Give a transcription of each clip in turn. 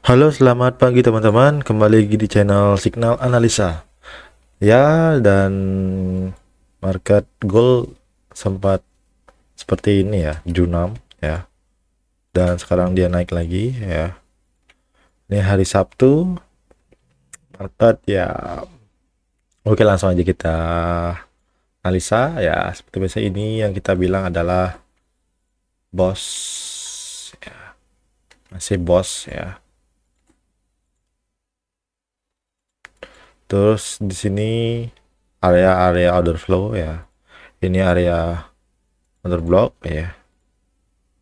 Halo, selamat pagi teman-teman. Kembali lagi di channel Signal Analisa. Ya, dan market gold sempat seperti ini ya, junam ya. Dan sekarang dia naik lagi ya. Ini hari Sabtu, market ya. Oke, langsung aja kita analisa ya. Seperti biasa ini yang kita bilang adalah boss ya. Masih boss ya. Terus di sini area-area order flow ya. Ini area order block ya.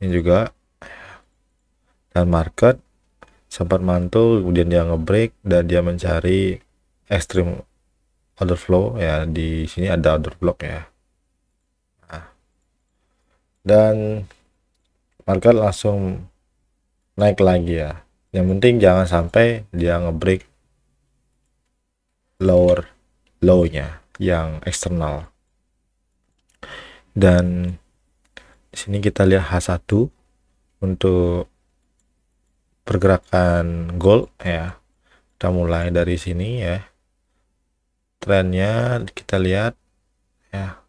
Ini juga, dan market sempat mantul, kemudian dia ngebreak dan dia mencari extreme order flow ya. Di sini ada order block ya. Nah, dan market langsung naik lagi ya. Yang penting jangan sampai dia ngebreak lower low-nya yang eksternal. Dan di sini kita lihat H1 untuk pergerakan gold ya. Kita mulai dari sini ya. Trennya kita lihat ya.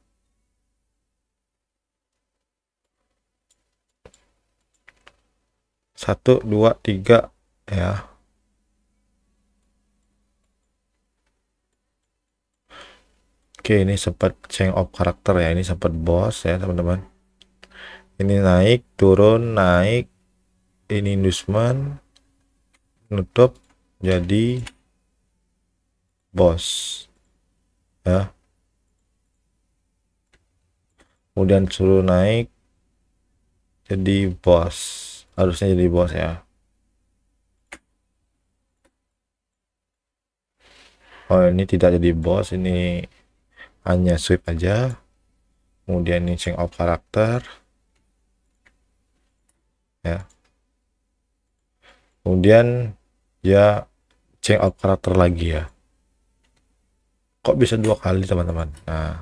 Satu, dua, tiga ya. Oke, ini sempat change of karakter ya. Ini sempat boss ya teman-teman. Ini naik, turun, naik. Ini inducement, nutup, jadi boss ya. Kemudian suruh naik, jadi boss. Harusnya jadi boss ya. Oh, ini tidak jadi boss, ini hanya sweep aja. Kemudian ini change of karakter ya. Kemudian ya change of karakter lagi ya. Kok bisa dua kali teman-teman? Nah,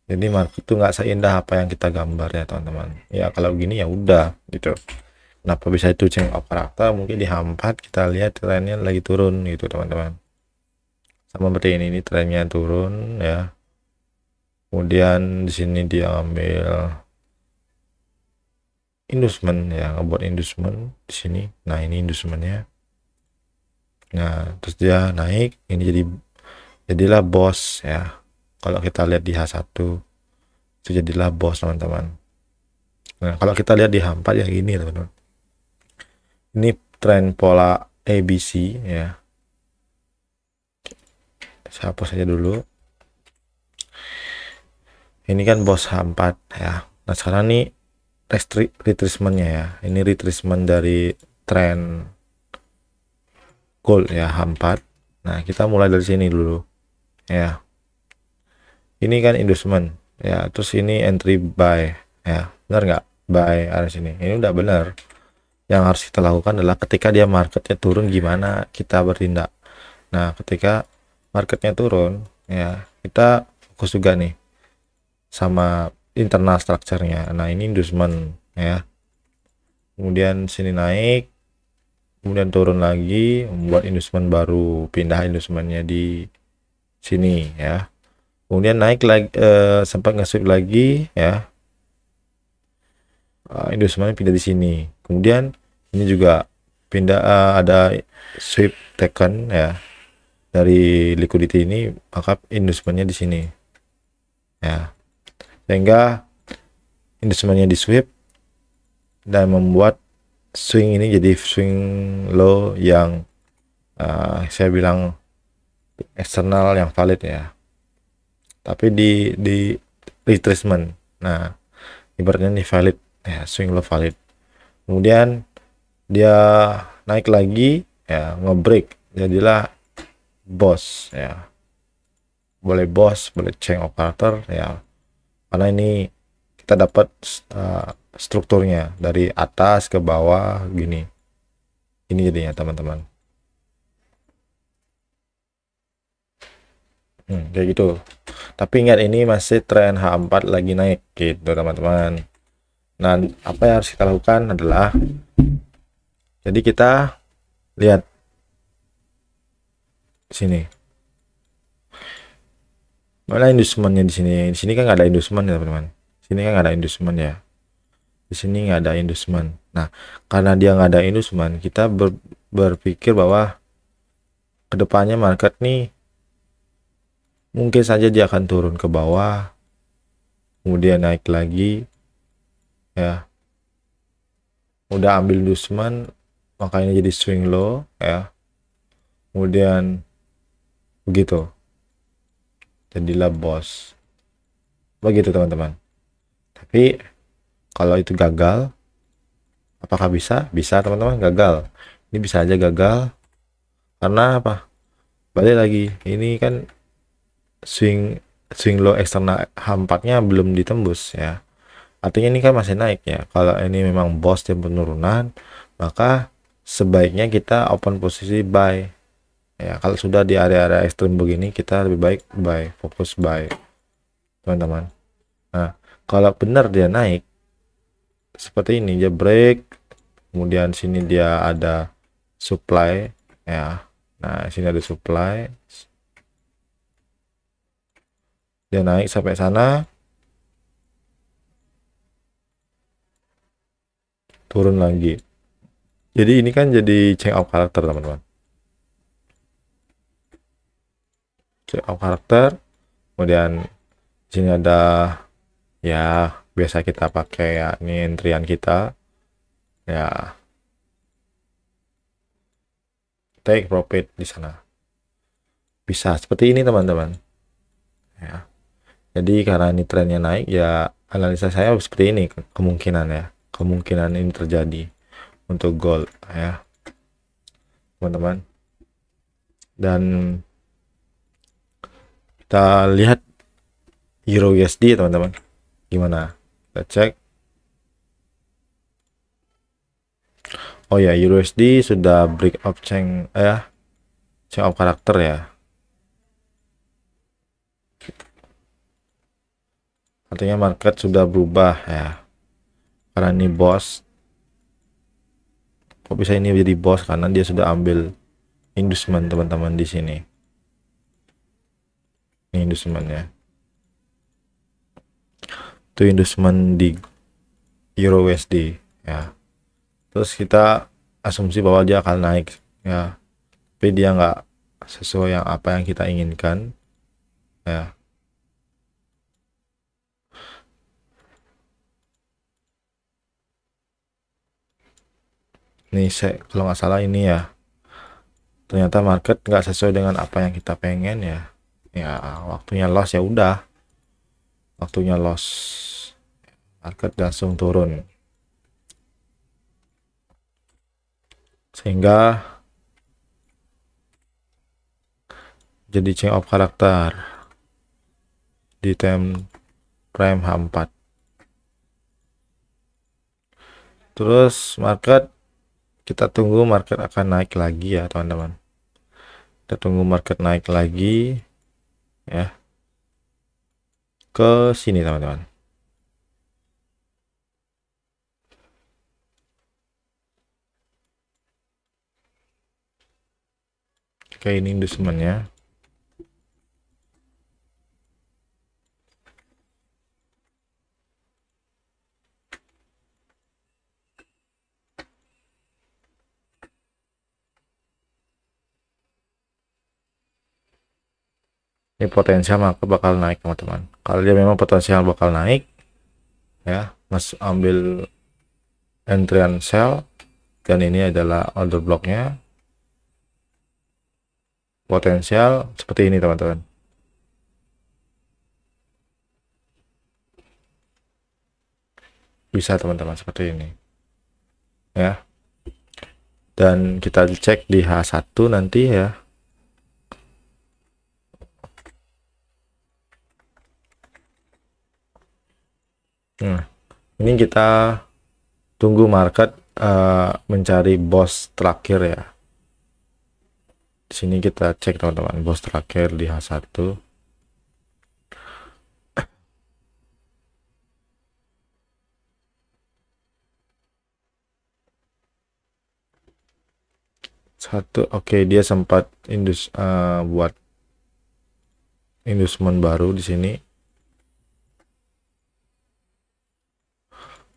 jadi market tuh nggak seindah apa yang kita gambar ya teman-teman. Ya kalau gini ya udah gitu. Kenapa bisa itu change of karakter? Mungkin di H4 kita lihat trennya lagi turun gitu teman-teman. Sama seperti ini trennya turun ya. Kemudian di sini dia ambil inducement ya, ngebuat inducement di sini. Nah, ini inducementnya. Nah, terus dia naik, ini jadilah boss ya. Kalau kita lihat di H1 itu jadilah boss teman-teman. Nah, kalau kita lihat di H4 ya gini teman-teman. Ini tren pola ABC ya. Saya hapus saja dulu. Ini kan boss H4 ya. Nah, sekarang nih retracement-nya ya. Ini retracement dari tren gold ya, H4. Nah, kita mulai dari sini dulu ya. Ini kan inducement ya, terus ini entry buy ya. Benar nggak? Buy area sini. Ini udah benar. Yang harus kita lakukan adalah ketika dia marketnya turun gimana kita bertindak. Nah, ketika marketnya turun ya, kita fokus juga nih sama internal structure-nya. Nah, ini inducement ya. Kemudian sini naik, kemudian turun lagi, membuat inducement baru, pindah inducementnya di sini ya. Kemudian naik lagi, sempat nge-sweep lagi ya. Inducementnya pindah di sini. Kemudian ini juga pindah, ada sweep taken ya dari liquidity ini, maka inducementnya di sini ya, sehingga inducementnya di sweep dan membuat swing ini jadi swing low yang saya bilang eksternal yang valid ya, tapi di retracement. Nah, ibaratnya ini valid ya, swing low valid. Kemudian dia naik lagi ya, ngebreak, jadilah boss ya. Boleh boss, boleh change of character ya, karena ini kita dapat strukturnya dari atas ke bawah gini. Ini jadinya teman-teman. Kayak gitu. Tapi ingat, ini masih tren H4 lagi naik gitu teman-teman. Nah, apa yang harus kita lakukan adalah Jadi kita lihat sini. Mana indusementnya di sini? Di sini kan nggak ada inducement ya teman-teman. Di sini kan nggak ada inducement ya. Di sini nggak ada inducement. Nah, karena dia nggak ada inducement, kita berpikir bahwa kedepannya market nih mungkin saja dia akan turun ke bawah, kemudian naik lagi, ya. Udah ambil inducement, makanya jadi swing low, ya. Kemudian begitu, jadilah bos. Begitu teman-teman. Tapi kalau itu gagal, apakah bisa? Bisa teman-teman, gagal. Ini bisa aja gagal karena apa? Balik lagi, ini kan swing swing low eksternal H4-nya belum ditembus ya. Artinya ini kan masih naik ya. Kalau ini memang boss dan penurunan, maka sebaiknya kita open posisi buy. Ya, kalau sudah di area-area ekstrim begini, kita lebih baik buy, fokus buy, teman-teman. Nah, kalau benar dia naik seperti ini, dia break, kemudian sini dia ada supply ya. Nah, sini ada supply. Dia naik sampai sana, turun lagi. Jadi ini kan jadi change of karakter teman-teman. Change of karakter. Kemudian sini ada ya biasa kita pakai ya, ini entrian kita ya, take profit di sana. Bisa seperti ini teman-teman. Ya. Jadi karena ini trennya naik ya, analisa saya seperti ini kemungkinan ya. Kemungkinan ini terjadi untuk gold ya, teman-teman. Dan kita lihat Euro USD teman-teman. Gimana? Kita cek. Oh ya, Euro USD sudah break up change ya. Change of karakter ya. Artinya market sudah berubah ya. Karena ini bos. Kok bisa ini jadi bos? Karena dia sudah ambil inducement teman-teman di sini. Ini inducementnya. Itu inducement di Euro USD ya. Terus kita asumsi bahwa dia akan naik ya. Tapi dia nggak sesuai yang apa yang kita inginkan ya. Ini saya kalau nggak salah ini ya, ternyata market nggak sesuai dengan apa yang kita pengen ya. Ya waktunya loss ya udah, waktunya loss, market langsung turun sehingga jadi change of karakter di time frame H4. Terus market, kita tunggu market akan naik lagi ya teman-teman. Kita tunggu market naik lagi ya ke sini teman-teman. Oke, ini inducementnya. Ini potensial maka bakal naik teman-teman. Kalau dia memang potensial bakal naik ya, mas ambil entrian sell, dan ini adalah order blocknya, potensial seperti ini teman-teman. Bisa teman-teman seperti ini ya. Dan kita cek di H1 nanti ya. Nah, ini kita tunggu market mencari bos terakhir ya. Di sini kita cek teman-teman, bos terakhir di H1. satu. Oke, dia sempat buat inducement baru di sini.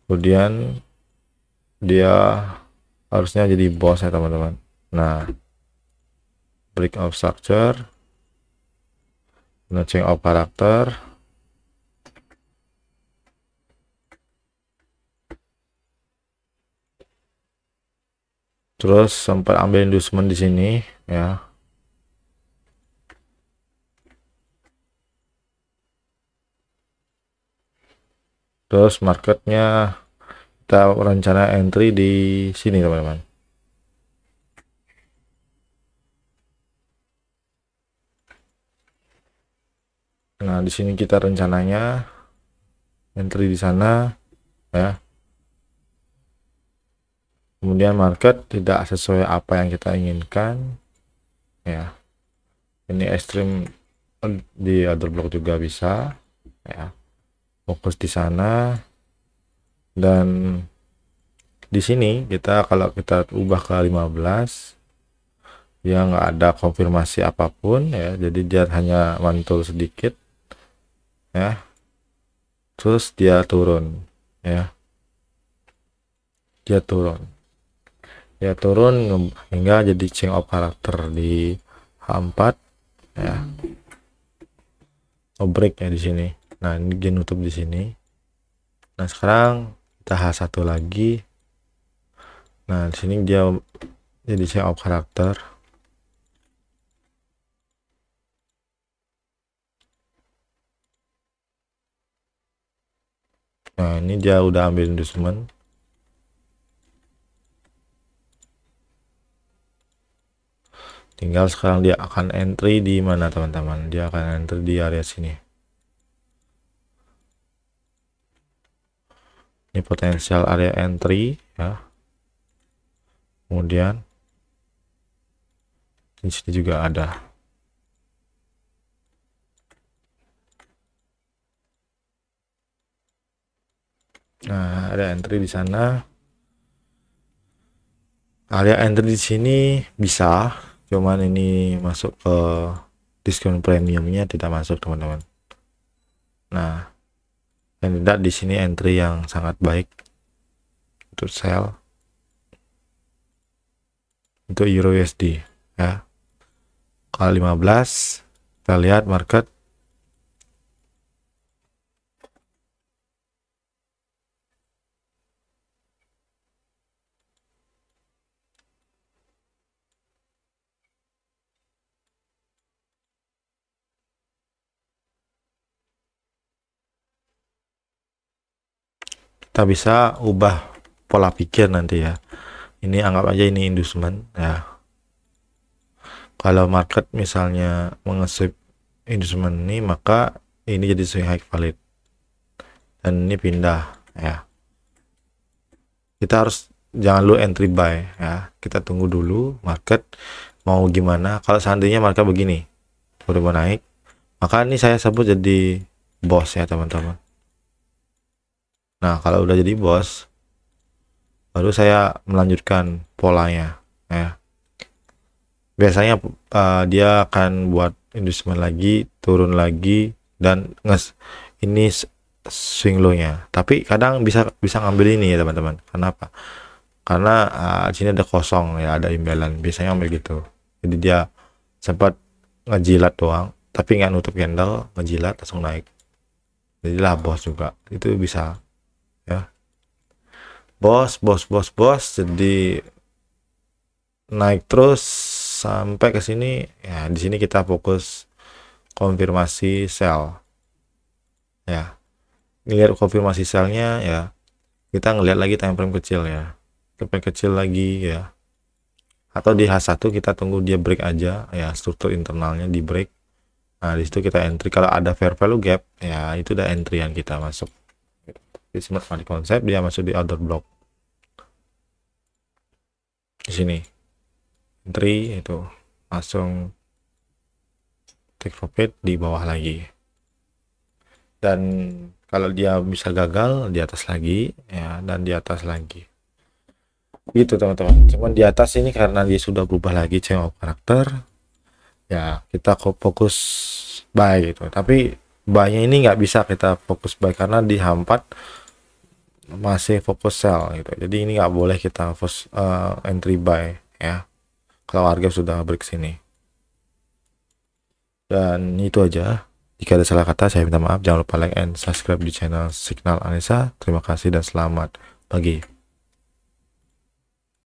Kemudian dia harusnya jadi boss ya teman-teman. Nah, break of structure, nah change of character, terus sempat ambil inducement di sini ya. Terus marketnya kita rencana entry di sini teman-teman. Nah, di sini kita rencananya entry di sana ya. Kemudian market tidak sesuai apa yang kita inginkan ya. Ini ekstrim di other block juga bisa ya. Fokus di sana, dan di sini kita kalau kita ubah ke 15 ya nggak ada konfirmasi apapun ya, jadi dia hanya mantul sedikit ya, terus dia turun ya, dia turun hingga jadi change of character di H4 ya, break ya di sini. Nah, ini dia nutup di sini. Nah, sekarang kita H1 lagi. Nah, di sini dia jadi change of character. Nah, ini dia udah ambil inducement. Tinggal sekarang dia akan entry di mana teman-teman? Dia akan entry di area sini. Ini potensial area entry ya. Kemudian di sini juga ada. Nah, ada entry di sana. Area entry di sini bisa, cuman ini masuk ke diskon premiumnya tidak masuk teman-teman. Nah, yang tidak di sini entry yang sangat baik untuk sell untuk Euro USD ya. Kalau 15 kita lihat market kita bisa ubah pola pikir nanti ya. Ini anggap aja ini inducement ya. Kalau market misalnya mengesweep inducement ini, maka ini jadi swing high valid dan ini pindah ya. Kita harus jangan lu entry buy ya, kita tunggu dulu market mau gimana. Kalau seandainya market begini baru mau naik, maka ini saya sebut jadi boss ya teman-teman. Nah, kalau udah jadi boss baru saya melanjutkan polanya ya. Biasanya dia akan buat inducement lagi, turun lagi, dan ini swing low nya. Tapi kadang bisa ngambil ini ya teman-teman. Kenapa? Karena di sini ada kosong ya, ada imbalance. Biasanya ambil gitu. Jadi dia sempat ngejilat doang, tapi nggak nutup candle, ngejilat langsung naik. Jadilah bos juga. Itu bisa ya. Bos. Jadi naik terus sampai ke sini ya. Di sini kita fokus konfirmasi sell ya. Lihat konfirmasi sellnya ya, kita ngelihat lagi time frame kecil ya, time frame kecil lagi ya, atau di H1 kita tunggu dia break aja ya, struktur internalnya di break. Nah, di situ kita entry. Kalau ada fair value gap ya, itu udah entry yang kita masuk di smart money konsep, dia masuk di order block di sini, entry itu langsung take profit di bawah lagi. Dan kalau dia bisa gagal di atas lagi ya, dan di atas lagi. gitu teman-teman. Cuman di atas ini karena dia sudah berubah lagi change of karakter, ya kita kok fokus buy gitu. Tapi buy-nya ini nggak bisa kita fokus buy karena di H4 masih fokus sell gitu. Jadi ini nggak boleh kita fokus entry buy ya kalau harga sudah break sini. Dan itu aja. Jika ada salah kata saya minta maaf. Jangan lupa like and subscribe di channel Signal Anissa. Terima kasih dan selamat pagi.